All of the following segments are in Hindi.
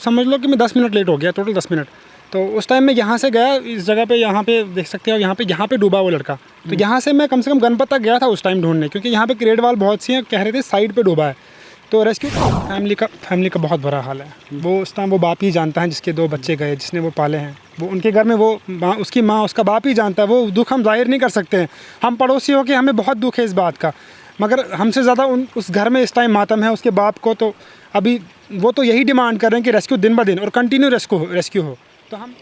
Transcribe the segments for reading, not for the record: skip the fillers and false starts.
समझ लो कि मैं 10 मिनट लेट हो गया, टोटल 10 मिनट। तो उस टाइम मैं यहाँ से गया, इस जगह पे, यहाँ पे देख सकते हो, यहाँ पे डूबा वो लड़का। तो यहाँ से मैं कम से कम गणपत तक गया था उस टाइम ढूंढने, क्योंकि यहाँ पे क्रेड वाल बहुत सी हैं, कह रहे थे साइड पे डूबा है। तो रेस्क्यू फैमिली का बहुत बुरा हाल है। वो उस टाइम वो बाप ही जानता है जिसके 2 बच्चे गए, जिसने वो पाले हैं। वो उनके घर में वो उसकी माँ, उसका बाप ही जानता है। वो दुख हम जाहिर नहीं कर सकते हैं। हम पड़ोसी हो के हमें बहुत दुख है इस बात का, मगर हमसे ज़्यादा उस घर में इस टाइम मातम है उसके बाप को। तो अभी वो तो यही डिमांड कर रहे हैं कि रेस्क्यू दिन ब दिन और कंटिन्यू रेस्क्यू हो। तो हम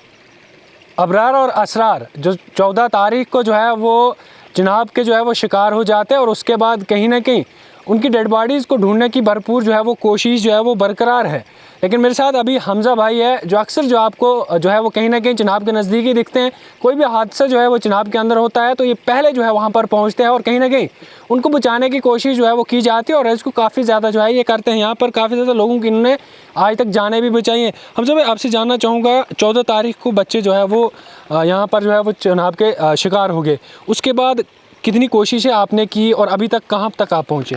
अबरार और असरार जो 14 तारीख को जो है वो चिनाब के जो है वो शिकार हो जाते हैं, और उसके बाद कहीं ना कहीं उनकी डेड बॉडीज़ को ढूंढने की भरपूर जो है वो कोशिश जो है वो बरकरार है। लेकिन मेरे साथ अभी हमज़ा भाई है, जो अक्सर जो आपको जो है वो कहीं ना कहीं चिनाब के नज़दीक ही दिखते हैं। कोई भी हादसा जो है वो चिनाब के अंदर होता है तो ये पहले जो है वहाँ पर पहुँचते हैं, और कहीं ना कहीं उनको बचाने की कोशिश जो है वो की जाती है, और रेस्क्यू काफ़ी ज़्यादा जो है ये करते हैं। यहाँ पर काफ़ी ज़्यादा लोगों की इन्होंने आज तक जाने भी बचाई हैं। हमज़ा भाई, आपसे जानना चाहूँगा, 14 तारीख को बच्चे जो है वो यहाँ पर जो है वो चिनाब के शिकार हो गए, उसके बाद कितनी कोशिशें आपने की और अभी तक कहाँ तक आप पहुँचे?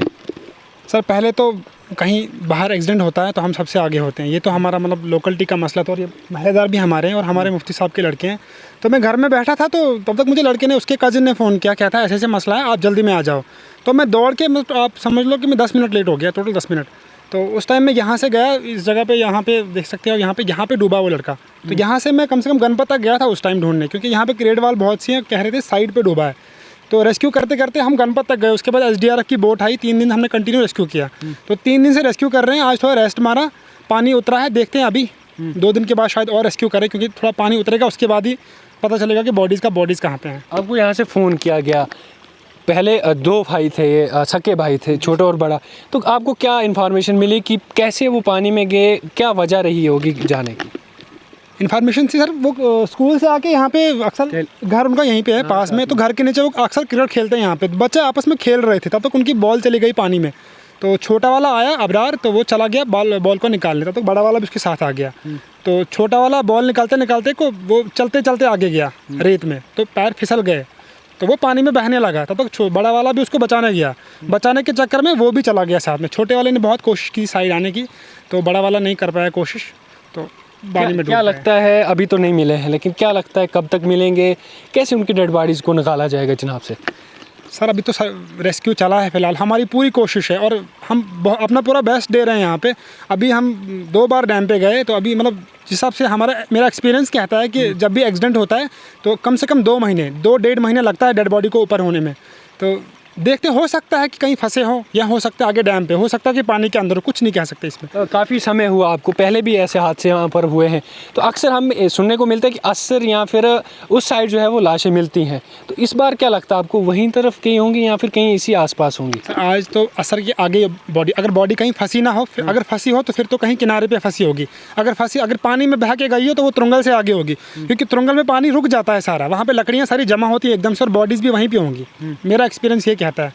सर, पहले तो कहीं बाहर एक्सीडेंट होता है तो हम सबसे आगे होते हैं। ये तो हमारा मतलब लोकलिटी का मसला था, और ये महलेदार भी हमारे हैं और हमारे मुफ्ती साहब के लड़के हैं। तो मैं घर में बैठा था, तो तब तक मुझे लड़के ने, उसके कज़िन ने फ़ोन किया, कहता है ऐसे ऐसे मसला है, आप जल्दी में आ जाओ। तो मैं दौड़ के, मतलब आप समझ लो कि मैं 10 मिनट लेट हो गया, टोटल 10 मिनट। तो उस टाइम मैं यहाँ से गया, इस जगह पे, यहाँ पे देख सकते हो, यहाँ पे डूबा वो लड़का। तो यहाँ से मैं कम से कम गणपत तक गया था उस टाइम ढूंढने, क्योंकि यहाँ पे क्रेड वाल बहुत सी हैं, कह रहे थे साइड पे डूबा है। तो रेस्क्यू करते करते हम गणपत तक गए। उसके बाद SDRF की बोट आई, 3 दिन हमने कंटिन्यू रेस्क्यू किया। तो 3 दिन से रेस्क्यू कर रहे हैं। आज थोड़ा रेस्ट मारा, पानी उतरा है, देखते हैं अभी 2 दिन के बाद शायद और रेस्क्यू करें, क्योंकि थोड़ा पानी उतरेगा, उसके बाद ही पता चलेगा कि बॉडीज़ कहाँ पे हैं। आपको यहाँ से फ़ोन किया गया, पहले 2 भाई थे, ये सके भाई थे, छोटा और बड़ा, तो आपको क्या इन्फॉर्मेशन मिली कि कैसे वो पानी में गए, क्या वजह रही होगी जाने की? इन्फॉर्मेशन थी सर, वो स्कूल से आके यहाँ पे, अक्सर घर उनका यहीं पे है पास में, तो घर के नीचे वो अक्सर क्रिकेट खेलते हैं यहाँ पे। बच्चे आपस में खेल रहे थे, तब तक उनकी बॉल चली गई पानी में। तो छोटा वाला आया अबरार, तो वो चला गया बॉल को निकालने, तब तक बड़ा वाला भी उसके साथ आ गया। तो छोटा वाला बॉल निकालते निकालते को वो चलते चलते आगे गया रेत में, तो पैर फिसल गए, तो वो पानी में बहने लगा। तब तक बड़ा वाला भी उसको बचाने गया, बचाने के चक्कर में वो भी चला गया साथ में। छोटे वाले ने बहुत कोशिश की साइड आने की, तो बड़ा वाला नहीं कर पाया कोशिश, तो पानी में क्या लगता है, अभी तो नहीं मिले हैं, लेकिन क्या लगता है कब तक मिलेंगे, कैसे उनकी डेड बॉडीज़ को निकाला जाएगा चिनाब से? सर, अभी तो रेस्क्यू चला है फ़िलहाल, हमारी पूरी कोशिश है और हम अपना पूरा बेस्ट दे रहे हैं यहाँ पे। अभी हम 2 बार डैम पे गए, तो अभी मतलब जिस हिसाब से मेरा एक्सपीरियंस कहता है कि जब भी एक्सीडेंट होता है तो कम से कम 2 महीने, 2-1.5 महीने लगता है डेड बॉडी को ऊपर होने में। तो देखते, हो सकता है कि कहीं फंसे हो, या हो सकता है आगे डैम पे, हो सकता है कि पानी के अंदर, कुछ नहीं कह सकते इसमें। काफ़ी समय हुआ आपको, पहले भी ऐसे हादसे यहाँ पर हुए हैं, तो अक्सर हम सुनने को मिलता है कि असर या फिर उस साइड जो है वो लाशें मिलती हैं, तो इस बार क्या लगता है आपको, वहीं तरफ कहीं होंगी या फिर कहीं इसी आसपास होंगी? आज तो असर के आगे बॉडी, अगर बॉडी कहीं फंसी ना हो, अगर फंसी हो तो फिर तो कहीं किनारे पे फंसी होगी। अगर पानी में बह के गई हो तो वो तुरंगल से आगे होगी, क्योंकि तुरंगल में पानी रुक जाता है सारा, वहाँ पे लकड़ियाँ सारी जमा होती है एकदम से, और बॉडीज़ भी वहीं पे होंगी। मेरा एक्सपीरियंस ये कहता है,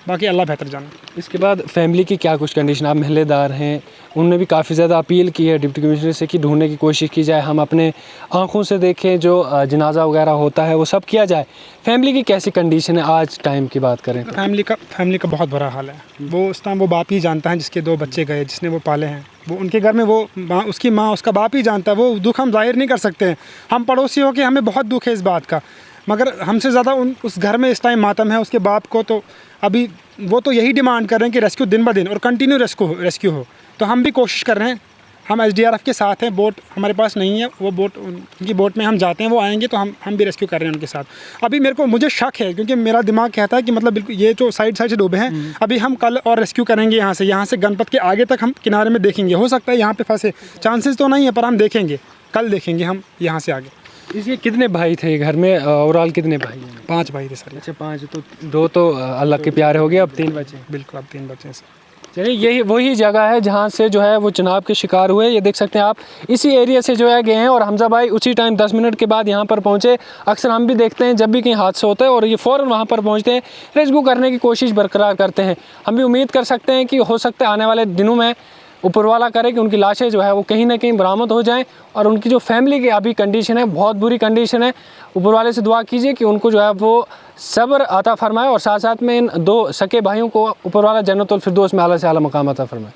बाकी अल्लाह बेहतर जाने। इसके बाद फैमिली की क्या कुछ कंडीशन, आप महल्लेदार हैं, उन्होंने भी काफ़ी ज़्यादा अपील की है डिप्टी कमिश्नर से कि ढूंढने की कोशिश की जाए, हम अपने आंखों से देखें, जो जनाजा वगैरह होता है वो सब किया जाए। फैमिली की कैसी कंडीशन है आज टाइम की बात करें तो? फैमिली का बहुत बुरा हाल है। वो उस टाइम वो बाप ही जानता है जिसके 2 बच्चे गए, जिसने वो पाले हैं। वो उनके घर में वो उसकी माँ, उसका बाप ही जानता है। वो दुख हम जाहिर नहीं कर सकते हैं। हम पड़ोसी हो के हमें बहुत दुख है इस बात का, मगर हमसे ज़्यादा उस घर में इस टाइम मातम है उसके बाप को। तो अभी वो तो यही डिमांड कर रहे हैं कि रेस्क्यू दिन ब दिन और कंटिन्यू रेस्क्यू हो। तो हम भी कोशिश कर रहे हैं, हम SDRF के साथ हैं। बोट हमारे पास नहीं है, वो बोट, उनकी बोट में हम जाते हैं, वो आएंगे तो हम भी रेस्क्यू कर रहे हैं उनके साथ। अभी मुझे शक है, क्योंकि मेरा दिमाग कहता है कि मतलब बिल्कुल ये जो साइड से डूबे हैं, अभी हम कल और रेस्क्यू करेंगे यहाँ से गणपत के आगे तक हम किनारे में देखेंगे। हो सकता है यहाँ पे फंसे, चांसेस तो नहीं है, पर हम देखेंगे, कल देखेंगे हम यहाँ से आगे। इसके कितने भाई थे घर में, ओवरऑल कितने भाई हैं? 5 भाई थे सर। अच्छा, 5, तो 2 तो अल्लाह के प्यारे हो गए, अब 3 बचे। बिल्कुल, अब 3 बचे हैं सर। चलिए, यही वही जगह है जहाँ से जो है वो चिनाब के शिकार हुए। ये देख सकते हैं आप, इसी एरिया से जो है गए हैं, और हमज़ा भाई उसी टाइम 10 मिनट के बाद यहाँ पर पहुँचे। अक्सर हम भी देखते हैं जब भी कहीं हादसा होता है और ये फ़ौरन वहाँ पर पहुँचते हैं, रेस्क्यू करने की कोशिश बरकरार करते हैं। हम भी उम्मीद कर सकते हैं कि हो सकता है आने वाले दिनों में ऊपर वाला करे कि उनकी लाशें जो है वो कहीं ना कहीं बरामद हो जाएं, और उनकी जो फैमिली की अभी कंडीशन है, बहुत बुरी कंडीशन है। ऊपर वाले से दुआ कीजिए कि उनको जो है वो सब्र अता फरमाए, और साथ साथ में इन 2 सके भाइयों को ऊपर वाला जन्नतुल फिरदौस में आला से आला मकाम अता फरमाए।